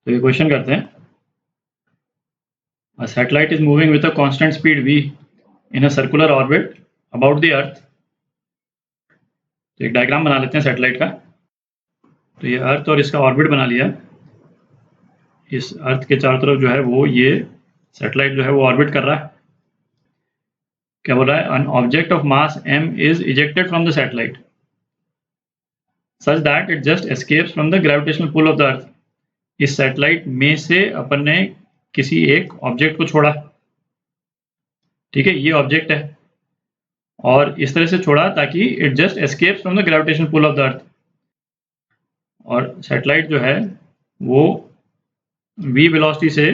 तो ये क्वेश्चन करते हैं, a satellite is moving with a constant speed v in a circular orbit about the earth। तो एक डायग्राम बना लेते हैं सैटेलाइट का। तो ये अर्थ और इसका ऑर्बिट बना लिया। इस अर्थ के चारों तरफ जो है वो ये सैटेलाइट जो है वो ऑर्बिट कर रहा है। क्या बोल रहा है, an object of mass m is ejected from the satellite such that it just escapes from the gravitational pull of the earth। इस सैटेलाइट में से अपन ने किसी एक ऑब्जेक्ट को छोड़ा, ठीक है, ये ऑब्जेक्ट है, और इस तरह से छोड़ा ताकि it just escapes from the gravitational pull of the earth. और सैटेलाइट जो है वो v वेलोसिटी से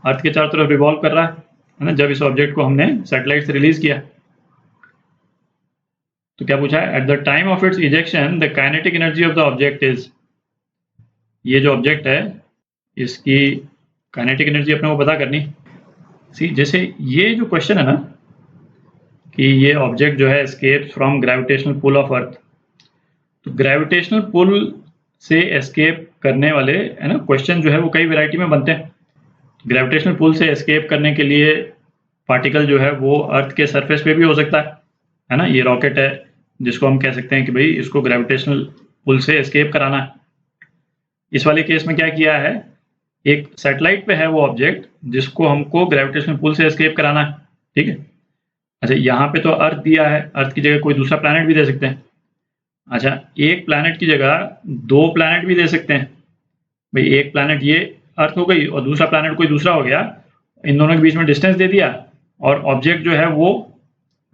अर्थ के चारों तरफ रिवॉल्व कर रहा है ना, जब इस ऑब्जेक्ट को हमने सैटेलाइट से रिलीज किया। तो क्या पूछा है, at the time of its ejection the kinetic energy of the object is. ये जो ऑब्जेक्ट है इसकी काइनेटिक एनर्जी अपने को पता करनी। सी, जैसे ये जो क्वेश्चन है ना कि ये ऑब्जेक्ट जो है escapes from gravitational pull of earth, तो ग्रेविटेशनल पुल से एस्केप करने वाले है ना क्वेश्चन जो है वो कई वैरायटी में बनते हैं। ग्रेविटेशनल पुल से एस्केप करने के लिए पार्टिकल जो है वो अर्थ के सरफेस पे भी हो सकता है ना। ये रॉकेट है जिसको हम कह सकते हैं कि भाई इसको ग्रेविटेशनल पुल से एस्केप कराना है। इस वाले केस में क्या किया है, एक सैटेलाइट पे है वो ऑब्जेक्ट जिसको हमको ग्रेविटेशनल पुल से एस्केप कराना है, ठीक है। अच्छा, यहाँ पे तो अर्थ दिया है, अर्थ की जगह कोई दूसरा प्लैनेट भी दे सकते हैं। अच्छा, एक प्लैनेट की जगह दो प्लैनेट भी दे सकते हैं। भाई एक प्लैनेट ये अर्थ हो गई और दूसरा प्लैनेट कोई दूसरा हो गया, इन दोनों के बीच में डिस्टेंस दे दिया और ऑब्जेक्ट जो है वो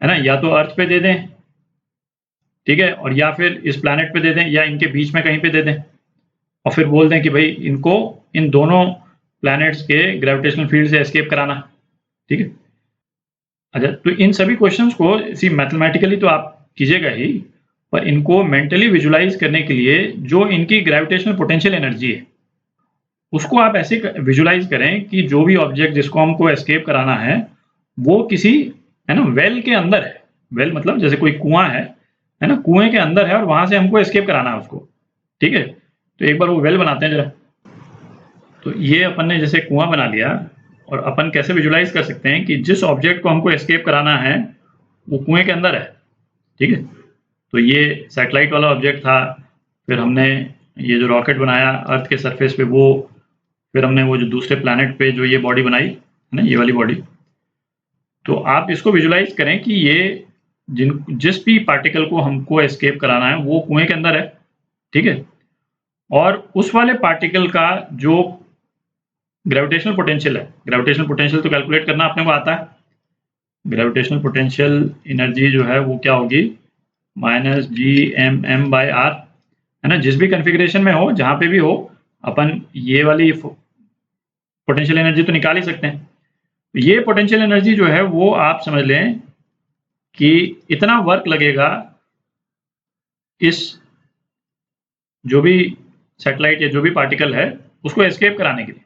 है ना या तो अर्थ पे दे दें, ठीक है, और या फिर इस प्लैनेट पे दे दें या इनके बीच में कहीं पे दे दें और फिर बोल दें कि भाई इनको इन दोनों प्लैनेट्स के ग्रेविटेशनल फील्ड से एस्केप कराना, ठीक है। अच्छा, तो इन सभी क्वेश्चंस को सी मैथमेटिकली तो आप कीजिएगा ही, पर इनको मेंटली विजुलाइज करने के लिए जो इनकी ग्रेविटेशनल पोटेंशियल एनर्जी है उसको आप ऐसे विजुलाइज करें कि जो भी ऑब्जेक्ट जिसको हमको एस्केप कराना है वो किसी है ना वेल के अंदर है। वेल मतलब जैसे कोई कुआं है ना, कुएं के अंदर है और वहां से हमको एस्केप कराना है उसको, ठीक है। तो एक बार वो वेल बनाते हैं जरा। तो ये अपन ने जैसे कुआं बना लिया और अपन कैसे विजुलाइज कर सकते हैं कि जिस ऑब्जेक्ट को हमको एस्केप कराना है वो कुएं के अंदर है, ठीक है। तो ये सैटेलाइट वाला ऑब्जेक्ट था, फिर हमने ये जो रॉकेट बनाया अर्थ के सरफेस पे वो, फिर हमने वो जो दूसरे प्लैनेट पे जो ये बॉडी बनाई है ना, ये वाली बॉडी। तो आप इसको विजुलाइज करें कि ये जिस भी पार्टिकल को हमको एस्केप कराना है वो कुएं के अंदर है, ठीक है। और उस वाले पार्टिकल का जो ग्रेविटेशनल पोटेंशियल है, ग्रेविटेशनल पोटेंशियल तो कैलकुलेट करना अपने को आता है। ग्रेविटेशनल पोटेंशियल एनर्जी जो है वो क्या होगी, माइनस Gmm/r, है ना। जिस भी कन्फिग्रेशन में हो, जहां पे भी हो, अपन ये वाली पोटेंशियल एनर्जी तो निकाल ही सकते हैं। ये पोटेंशियल एनर्जी जो है वो आप समझ लें कि इतना वर्क लगेगा इस जो भी सैटेलाइट या जो भी पार्टिकल है उसको एस्केप कराने के लिए।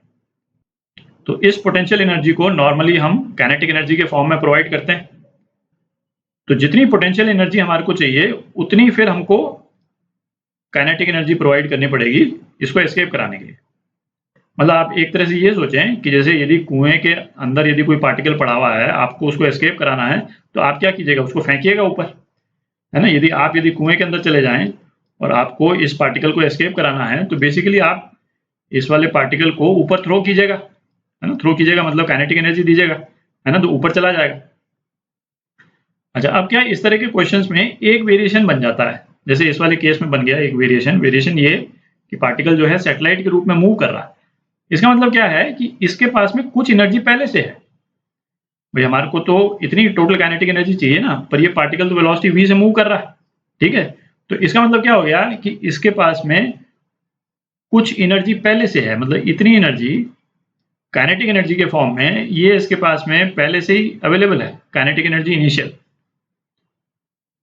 तो इस पोटेंशियल एनर्जी को नॉर्मली हम काइनेटिक एनर्जी के फॉर्म में प्रोवाइड करते हैं। तो जितनी पोटेंशियल एनर्जी हमारे को चाहिए उतनी फिर हमको काइनेटिक एनर्जी प्रोवाइड करनी पड़ेगी इसको एस्केप कराने के लिए। मतलब आप एक तरह से ये सोचें कि जैसे यदि कुएं के अंदर यदि कोई पार्टिकल पड़ा हुआ है, आपको उसको एस्केप कराना है, तो आप क्या कीजिएगा, उसको फेंकिएगा ऊपर, है ना। यदि कुएं के अंदर चले जाएं और आपको इस पार्टिकल को एस्केप कराना है तो बेसिकली आप इस वाले पार्टिकल को ऊपर थ्रो कीजिएगा, है ना। थ्रो कीजिएगा मतलब काइनेटिक एनर्जी दीजिएगा, है ना, तो ऊपर चला जाएगा। अच्छा, अब क्या इस तरह के क्वेश्चंस में एक वेरिएशन बन जाता है, जैसे इस वाले केस में बन गया एक वेरिएशन ये कि पार्टिकल जो है सैटेलाइट के रूप में मूव कर रहा है। इसका मतलब क्या है कि इसके पास में कुछ एनर्जी पहले से है। भाई हमारे को तो इतनी टोटल काइनेटिक एनर्जी चाहिए ना, पर ये पार्टिकल तो वेलोसिटी v से मूव कर रहा है, ठीक है। तो इसका मतलब क्या हो गया कि इसके पास में कुछ एनर्जी पहले से है, मतलब इतनी एनर्जी काइनेटिक एनर्जी के फॉर्म में ये इसके पास में पहले से ही अवेलेबल है, काइनेटिक एनर्जी इनिशियल।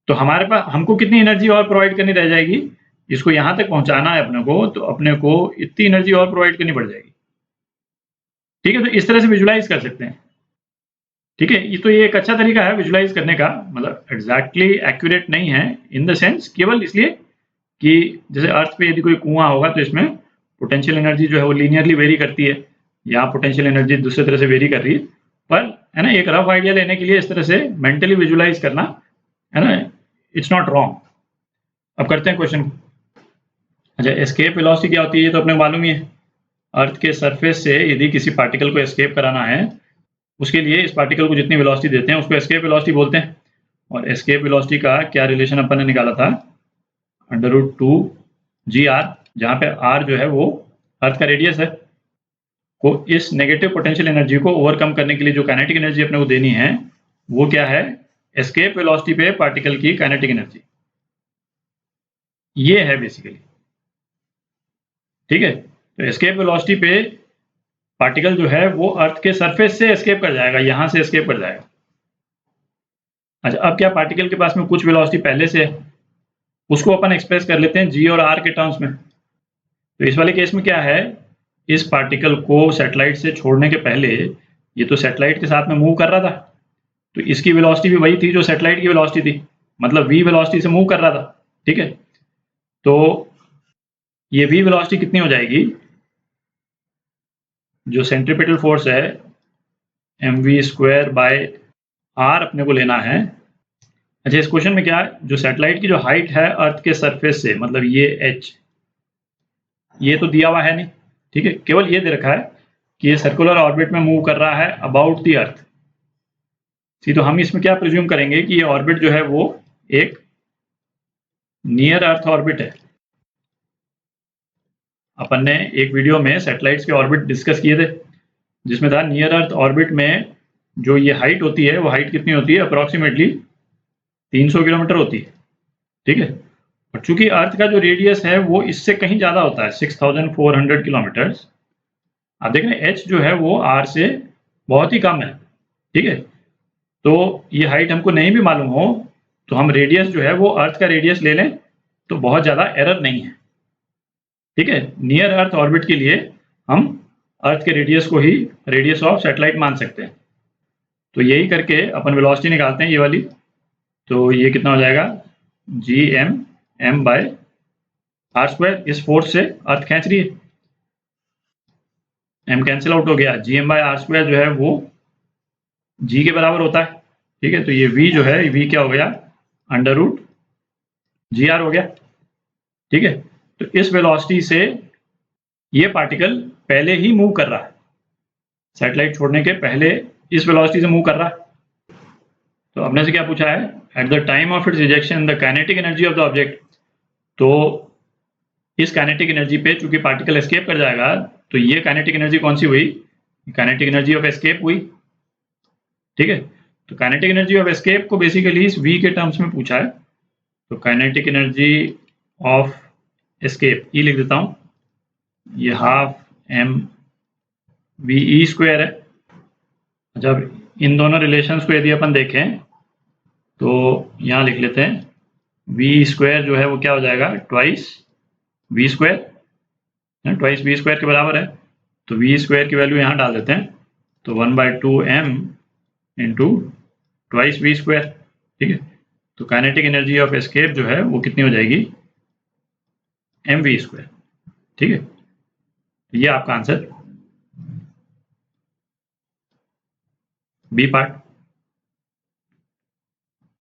तो हमारे पास हमको कितनी एनर्जी और प्रोवाइड करनी रह जाएगी, इसको यहां तक पहुंचाना है अपने को, तो अपने को इतनी एनर्जी और प्रोवाइड करनी पड़ जाएगी, ठीक है। तो इस तरह से विजुलाइज कर सकते हैं, ठीक है। ये एक अच्छा तरीका है विजुलाइज करने का, मतलब एग्जैक्टली एक्यूरेट नहीं है इन द सेंस, केवल इसलिए कि जैसे अर्थ पे यदि कोई कुआं होगा तो इसमें पोटेंशियल एनर्जी जो है वो लीनियरली वेरी करती है, यहाँ पोटेंशियल एनर्जी दूसरे तरह से वेरी कर रही है, पर है ना एक रफ आइडिया लेने के लिए इस तरह से मेंटली विजुलाइज करना है ना, इट्स नॉट रॉन्ग। अब करते हैं क्वेश्चन। अच्छा, एस्केप वेलोसिटी क्या होती है ये तो अपने मालूम ही है। अर्थ के सरफेस से यदि किसी पार्टिकल को एस्केप कराना है, उसके लिए इस पार्टिकल को जितनी वेलोसिटी देते हैं उसको एस्केप वेलोसिटी बोलते हैं। और एस्केप वेलोसिटी का क्या रिलेशन अपन ने निकाला था, √2 g r, जहाँ पे r जो है वो अर्थ का रेडियस है। को इस नेगेटिव पोटेंशियल एनर्जी को ओवरकम करने के लिए जो काइनेटिक एनर्जी अपने को देनी है वो क्या है, एस्केप वेलोसिटी पे पार्टिकल की काइनेटिक एनर्जी, ये है बेसिकली। ठीक है, तो एस्केप वेलोसिटी पे पार्टिकल जो है वो अर्थ के सरफेस से एस्केप कर जाएगा, यहां से एस्केप कर जाएगा। अच्छा, अब क्या पार्टिकल के पास में कुछ वेलोसिटी पहले से है, उसको अपन एक्सप्रेस कर लेते हैं g और r के टर्म्स में। तो इस वाले केस में क्या है, इस पार्टिकल को सैटेलाइट से छोड़ने के पहले ये तो सैटेलाइट के साथ में मूव कर रहा था, तो इसकी वेलोसिटी भी वही थी जो सैटेलाइट की वेलोसिटी थी, मतलब v वेलोसिटी से मूव कर रहा था। ठीक है, तो ये v वेलोसिटी कितनी हो जाएगी, जो सेंट्रीपिटल फोर्स है mv² r अपने को लेना है। अच्छा, इस क्वेश्चन में क्या है, जो सैटेलाइट की जो हाइट है अर्थ के सरफेस से, मतलब ये h, ये तो दिया हुआ है नहीं। ठीक है, केवल ये दे रखा है कि ये सर्कुलर ऑर्बिट में मूव कर रहा है अबाउट द अर्थ। तो हम इसमें क्या प्रिज्यूम करेंगे कि ये ऑर्बिट जो है वो एक नियर अर्थ ऑर्बिट है। अपन ने एक वीडियो में सैटेलाइट्स के ऑर्बिट डिस्कस किए थे, जिसमें था नियर अर्थ ऑर्बिट में जो ये हाइट होती है वो हाइट कितनी होती है, अप्रोक्सीमेटली 300 किलोमीटर होती है। ठीक है, और चूंकि अर्थ का जो रेडियस है वो इससे कहीं ज्यादा होता है, 6400 किलोमीटर। आप देख रहे हैं h जो है वो r से बहुत ही कम है। ठीक है, तो ये हाइट हमको नहीं भी मालूम हो तो हम रेडियस जो है वो अर्थ का रेडियस ले लें तो बहुत ज्यादा एरर नहीं है। ठीक है, नियर अर्थ ऑर्बिट के लिए हम अर्थ के रेडियस को ही रेडियस ऑफ सैटेलाइट मान सकते हैं। तो यही करके अपन वेलोसिटी निकालते हैं ये वाली, तो ये कितना हो जाएगा, gm/r²। इस फोर्स से अर्थ खींच रही है, m कैंसिल आउट हो गया, gm/r² जो है वो g के बराबर होता है। ठीक है, तो ये v जो है, v क्या हो गया, √gr हो गया। ठीक है, तो इस वेलोसिटी से ये पार्टिकल पहले ही मूव कर रहा है, सैटेलाइट छोड़ने के पहले इस वेलोसिटी से मूव कर रहा है। तो अपने से क्या पूछा है, at the time of its ejection the kinetic energy of the object. तो इस काइनेटिक एनर्जी पे चूंकि पार्टिकल एस्केप कर जाएगा, तो ये काइनेटिक एनर्जी कौन सी हुई, काइनेटिक एनर्जी ऑफ एस्केप हुई। ठीक है, तो काइनेटिक एनर्जी ऑफ एस्केप को बेसिकली इस v के टर्म्स में पूछा है। तो काइनेटिक एनर्जी ऑफ एस्केप ई लिख देता हूँ, ये ½mve² है। जब इन दोनों रिलेशंस को यदि अपन देखें तो यहाँ लिख लेते हैं, v² जो है वो क्या हो जाएगा, ट्वाइस v², ट्वाइस v² के बराबर है। तो v² की वैल्यू यहाँ डाल देते हैं, तो 1/2m इंटू ट्वाइस v²। ठीक है, तो काइनेटिक एनर्जी ऑफ एस्केप जो है वो कितनी हो जाएगी, mv²। ठीक है, ये आपका आंसर बी पार्ट।